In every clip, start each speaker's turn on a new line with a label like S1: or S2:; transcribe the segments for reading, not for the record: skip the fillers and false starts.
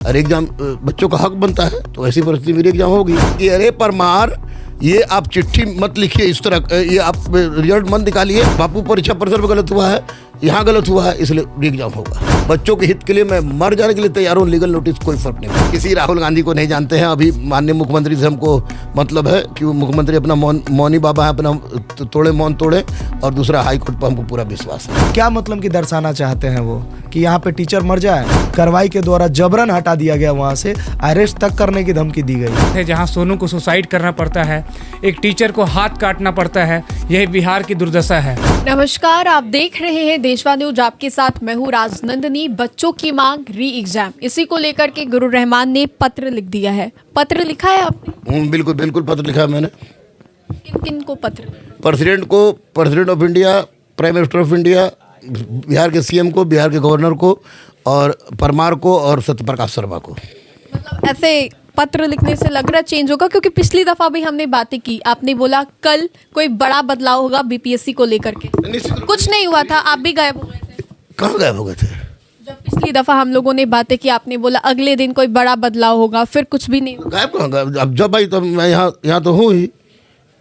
S1: अरे एग्जाम बच्चों का हक बनता है, तो ऐसी परिस्थिति मेरी एग्जाम होगी कि अरे परमार ये आप चिट्ठी मत लिखिए इस तरह, ये आप रिजल्ट मत निकालिए, बापू परीक्षा परिसर में गलत हुआ है, यहाँ गलत हुआ है, इसलिए एग्जाम होगा। बच्चों के हित के लिए मैं मर जाने के लिए तैयार हूँ। लीगल नोटिस कोई फर्क नहीं। किसी राहुल गांधी को नहीं जानते हैं। अभी माननीय मुख्यमंत्री से हमको मतलब है कि वो मुख्यमंत्री अपना मौनी बाबा है, अपना तोड़े मौन तोड़े, और दूसरा हाई कोर्ट पर हमको पूरा विश्वास है।
S2: क्या मतलब कि दर्शाना चाहते हैं वो कि यहाँ पे टीचर मर जाए, कार्रवाई के द्वारा जबरन हटा दिया गया, वहाँ से अरेस्ट तक करने की धमकी दी गई।
S3: जहाँ सोनू को सुसाइड करना पड़ता है, एक टीचर को हाथ काटना पड़ता है, यह बिहार की दुर्दशा है।
S4: नमस्कार, आप देख रहे हैं देशवा न्यूज। आपके साथ मैं हूँ राजनंदनी। बच्चों की मांग री एग्जाम, इसी को लेकर के गुरु रहमान ने पत्र लिख दिया है। पत्र लिखा है आपने?
S1: बिल्कुल बिल्कुल पत्र लिखा है मैंने।
S4: किन किन को पत्र?
S1: प्रेसिडेंट को, president of India, prime minister of India, Bihar के सीएम को, बिहार के गवर्नर को, और परमार को, और सत्यप्रकाश शर्मा को।
S4: मतलब ऐसे पत्र लिखने से लग रहा चेंज होगा, क्योंकि पिछली दफा भी हमने बातें की, आपने बोला कल कोई बड़ा बदलाव होगा बीपीएससी को लेकर के। कुछ नहीं हुआ था, आप भी गायब हो गए थे।
S1: कहाँ गायब हो गए थे?
S4: जब पिछली दफा हम लोगों ने बातें की, आपने बोला अगले दिन कोई बड़ा बदलाव होगा, फिर कुछ भी नहीं हुआ।
S1: गायब कहाँ गायब? अब जब भाई तो मैं यहाँ तो हूँ ही।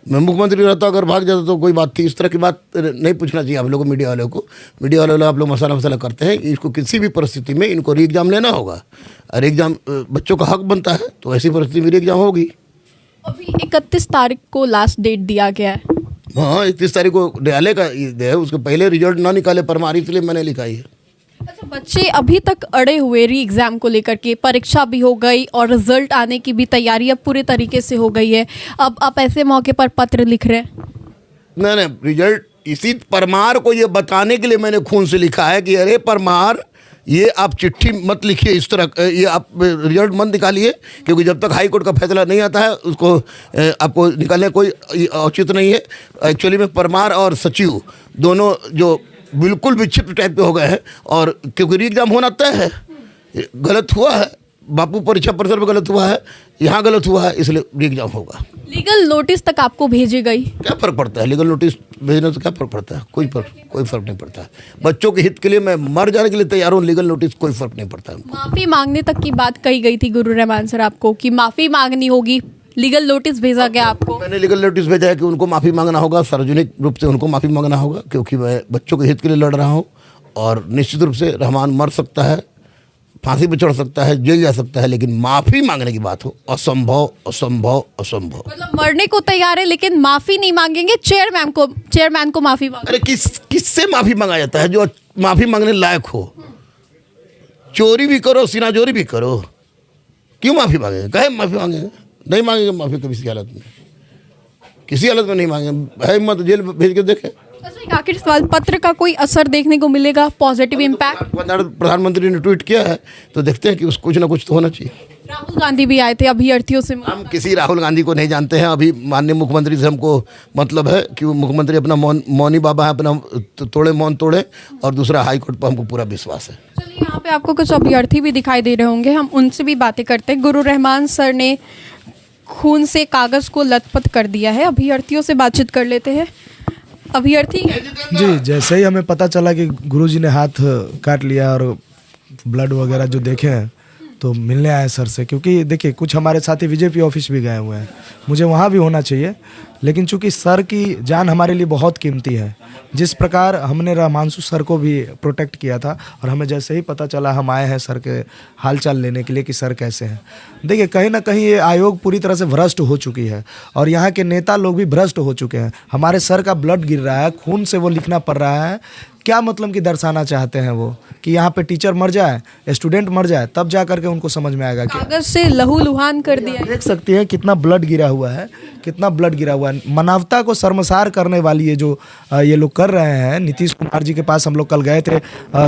S1: मैं मुख्यमंत्री रहता, अगर भाग जाता तो कोई बात थी। इस तरह की बात नहीं पूछना चाहिए आप लोगों को, मीडिया वालों को। मीडिया वाले आप लोग मसाला करते हैं। इसको किसी भी परिस्थिति में इनको री एग्जाम लेना होगा। और एग्जाम बच्चों का हक बनता है, तो ऐसी परिस्थिति मेरी एग्जाम होगी।
S4: अभी 31 तारीख को लास्ट डेट दिया गया है।
S1: हाँ, 31 तारीख को न्यायालय का है, उसके पहले रिजल्ट ना निकाले परमार, इसलिए मैंने लिखा है।
S4: अच्छा, बच्चे अभी तक अड़े हुए री एग्जाम को लेकर के। परीक्षा भी हो गई और रिजल्ट आने की भी तैयारी अब पूरे तरीके से हो गई है। अब आप ऐसे मौके पर पत्र लिख रहे हैं?
S1: नहीं, रिजल्ट इसी परमार को ये बताने के लिए मैंने खून से लिखा है कि अरे परमार ये आप चिट्ठी मत लिखिए इस तरह, ये आप रिजल्ट मत निकालिए, क्योंकि जब तक हाई कोर्ट का फैसला नहीं आता है उसको आपको निकालने कोई औचित्य नहीं है। एक्चुअली में परमार और सचिव दोनों जो बिल्कुल विक्षिप्त टाइप के हो गए हैं, और क्योंकि री एग्जाम होना तय है। गलत हुआ है, बापू परीक्षा परिसर में गलत हुआ है, यहाँ गलत हुआ है, इसलिए री एग्जाम होगा।
S4: लीगल नोटिस तक आपको भेजी गई?
S1: क्या फ़र्क पड़ता है? लीगल नोटिस भेजने से क्या फ़र्क पड़ता है? कोई फ़र्क नहीं पड़ता है। बच्चों के हित के लिए मैं मर जाने के लिए तैयार हूँ। लीगल नोटिस कोई फ़र्क नहीं पड़ता है।
S4: माफ़ी मांगने तक की बात कही गई थी गुरु रहमान सर आपको कि माफ़ी मांगनी होगी। लीगल नोटिस भेजा गया आपको?
S1: मैंने लीगल नोटिस भेजा है कि उनको माफ़ी मांगना होगा, सार्वजनिक रूप से उनको माफ़ी मांगना होगा, क्योंकि मैं बच्चों के हित के लिए लड़ रहा हूँ। और निश्चित रूप से रहमान मर सकता है, फांसी पर चढ़ सकता है, जेल जा सकता है, लेकिन माफ़ी मांगने की बात हो, असंभव असंभव असंभव।
S4: मतलब मरने को तैयार है लेकिन माफ़ी नहीं मांगेंगे। चेयरमैन को माफ़ी मांग।
S1: अरे किससे माफ़ी मांगा जाता है? जो माफ़ी मांगने लायक हो। चोरी भी करो, सीनाजोरी भी करो, क्यों माफ़ी मांगेंगे? कहे माफ़ी मांगेंगे? नहीं मांगेंगे माफ़ी कभी, किसी हालत में नहीं मांगेंगे। है हिम्मत जेल भेज के देखें।
S4: अच्छा, एक आखिरी सवाल, पत्र का कोई असर देखने को मिलेगा, पॉजिटिव इम्पैक्ट?
S1: प्रधानमंत्री ने ट्वीट किया है, तो देखते हैं कि कुछ ना कुछ तो होना चाहिए।
S4: राहुल गांधी भी आए थे अभ्यर्थियों से।
S1: हम किसी राहुल गांधी को नहीं जानते हैं। अभी माननीय मुख्यमंत्री से हमको मतलब है कि वो मुख्यमंत्री अपना मौनी बाबा है, अपना तोड़े मौन तोड़े, और दूसरा हाई कोर्ट पर हमको पूरा विश्वास है।
S4: चलिए, यहाँ पे आपको कुछ अभ्यर्थी भी दिखाई दे रहे होंगे, हम उनसे भी बातें करते हैं। गुरु रहमान सर ने खून से कागज को लथपथ कर दिया है। अभ्यर्थियों से बातचीत कर लेते हैं। अभ्यर्थी
S2: जी, जैसे ही हमें पता चला कि गुरुजी ने हाथ काट लिया और ब्लड वगैरह जो देखे हैं, तो मिलने आए सर से। क्योंकि देखिए, कुछ हमारे साथी बीजेपी ऑफिस भी गए हुए हैं, मुझे वहाँ भी होना चाहिए, लेकिन चूंकि सर की जान हमारे लिए बहुत कीमती है। जिस प्रकार हमने रहमांशु सर को भी प्रोटेक्ट किया था, और हमें जैसे ही पता चला हम आए हैं सर के हालचाल लेने के लिए कि सर कैसे हैं। देखिए, कहीं ना कहीं ये आयोग पूरी तरह से भ्रष्ट हो चुकी है, और यहाँ के नेता लोग भी भ्रष्ट हो चुके हैं। हमारे सर का ब्लड गिर रहा है, खून से वो लिखना पड़ रहा है। क्या मतलब कि दर्शाना चाहते हैं वो कि यहाँ पे टीचर मर जाए, स्टूडेंट मर जाए, तब जा करके उनको समझ में आएगा।
S4: कागज से लहूलुहान कर दिया।
S2: देख सकती हैं कितना ब्लड गिरा हुआ है, कितना ब्लड गिरा हुआ है। मानवता को शर्मसार करने वाली ये जो ये लोग कर रहे हैं। नीतीश कुमार जी के पास हम लोग कल गए थे,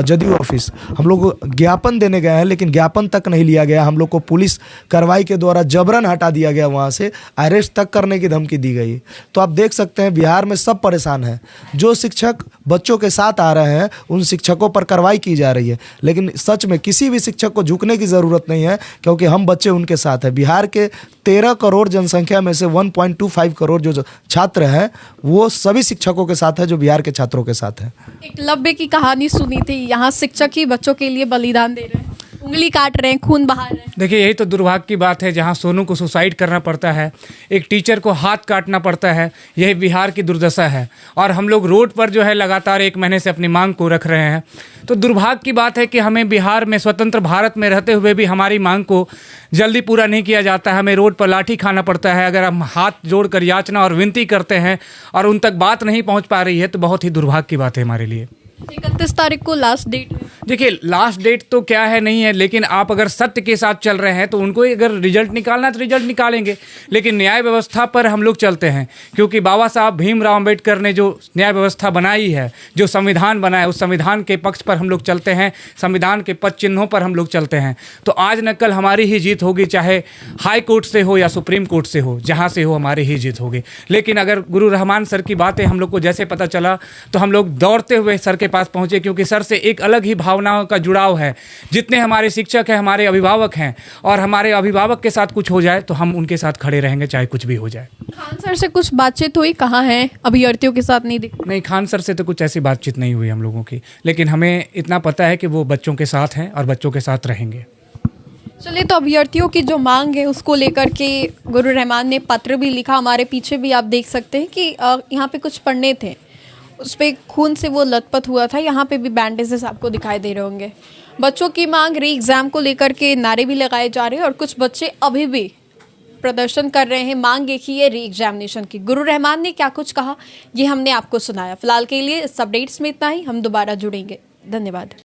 S2: जदयू ऑफिस, हम लोग ज्ञापन देने गए हैं, लेकिन ज्ञापन तक नहीं लिया गया। हम लोग को पुलिस कार्रवाई के द्वारा जबरन हटा दिया गया, वहाँ से अरेस्ट तक करने की धमकी दी गई। तो आप देख सकते हैं बिहार में सब परेशान हैं। जो शिक्षक बच्चों के साथ आ रहे हैं उन शिक्षकों पर कार्रवाई की जा रही है, लेकिन सच में किसी भी शिक्षक को झुकने की ज़रूरत नहीं है, क्योंकि हम बच्चे उनके साथ हैं। बिहार के 13 करोड़ जनसंख्या में से 1.25 करोड़ जो छात्र हैं वो सभी शिक्षकों के साथ है, जो बिहार के छात्रों के साथ है।
S4: एकलव्य की कहानी सुनी थी, यहाँ शिक्षक ही बच्चों के लिए बलिदान दे रहे हैं। उंगली काट रहे हैं, खून बहा रहे हैं।
S3: देखिए यही तो दुर्भाग्य की बात है, जहां सोनू को सुसाइड करना पड़ता है, एक टीचर को हाथ काटना पड़ता है, यही बिहार की दुर्दशा है। और हम लोग रोड पर जो है लगातार 1 महीने से अपनी मांग को रख रहे हैं। तो दुर्भाग्य की बात है कि हमें बिहार में, स्वतंत्र भारत में रहते हुए भी हमारी मांग को जल्दी पूरा नहीं किया जाता है। हमें रोड पर लाठी खाना पड़ता है। अगर हम हाथ जोड़कर याचना और विनती करते हैं और उन तक बात नहीं पहुंच पा रही है, तो बहुत ही दुर्भाग्य की बात है हमारे लिए।
S4: 31 तारीख को लास्ट डेट है।
S3: देखिए लास्ट डेट तो क्या है नहीं है, लेकिन आप अगर सत्य के साथ चल रहे हैं तो उनको अगर रिजल्ट निकालना है तो रिजल्ट निकालेंगे। लेकिन न्याय व्यवस्था पर हम लोग चलते हैं, क्योंकि बाबा साहब भीमराव अम्बेडकर ने जो न्याय व्यवस्था बनाई है, जो संविधान बनाया, उस संविधान के पक्ष पर हम लोग चलते हैं, संविधान के पद चिन्हों पर हम लोग चलते हैं। तो आज न कल हमारी ही जीत होगी, चाहे हाई कोर्ट से हो या सुप्रीम कोर्ट से हो, जहाँ से हो हमारी ही जीत होगी। लेकिन अगर गुरु रहमान सर की बातें हम लोग को जैसे पता चला तो हम लोग दौड़ते हुए सर के पास पहुंचे, क्योंकि सर से एक अलग ही भावनाओं का जुड़ाव है। जितने हमारे शिक्षक हैं, हमारे अभिभावक हैं, और हमारे अभिभावक के साथ कुछ हो जाए तो हम उनके साथ खड़े रहेंगे, चाहे कुछ भी हो जाए।
S4: खान सर से कुछ बातचीत हुई? कहाँ हैं अभ्यर्थियों के साथ? नहीं दिख
S3: नहीं, खान सर से तो कुछ ऐसी बातचीत नहीं हुई हम लोगों की, लेकिन हमें इतना पता है कि वो बच्चों के साथ हैं और बच्चों के साथ रहेंगे।
S4: चलिए, तो अभ्यर्थियों की जो मांग है उसको लेकर के गुरु रहमान ने पत्र भी लिखा। हमारे पीछे भी आप देख सकते हैं कि यहाँ पे कुछ पन्ने थे, उस पर खून से वो लथपथ हुआ था। यहाँ पे भी बैंडेजेस आपको दिखाई दे रहे होंगे। बच्चों की मांग, री एग्ज़ाम को लेकर के नारे भी लगाए जा रहे हैं और कुछ बच्चे अभी भी प्रदर्शन कर रहे हैं। मांग एक ही है, री एग्जामिनेशन की। गुरु रहमान ने क्या कुछ कहा, ये हमने आपको सुनाया। फिलहाल के लिए इस अपडेट्स में इतना ही। हम दोबारा जुड़ेंगे। धन्यवाद।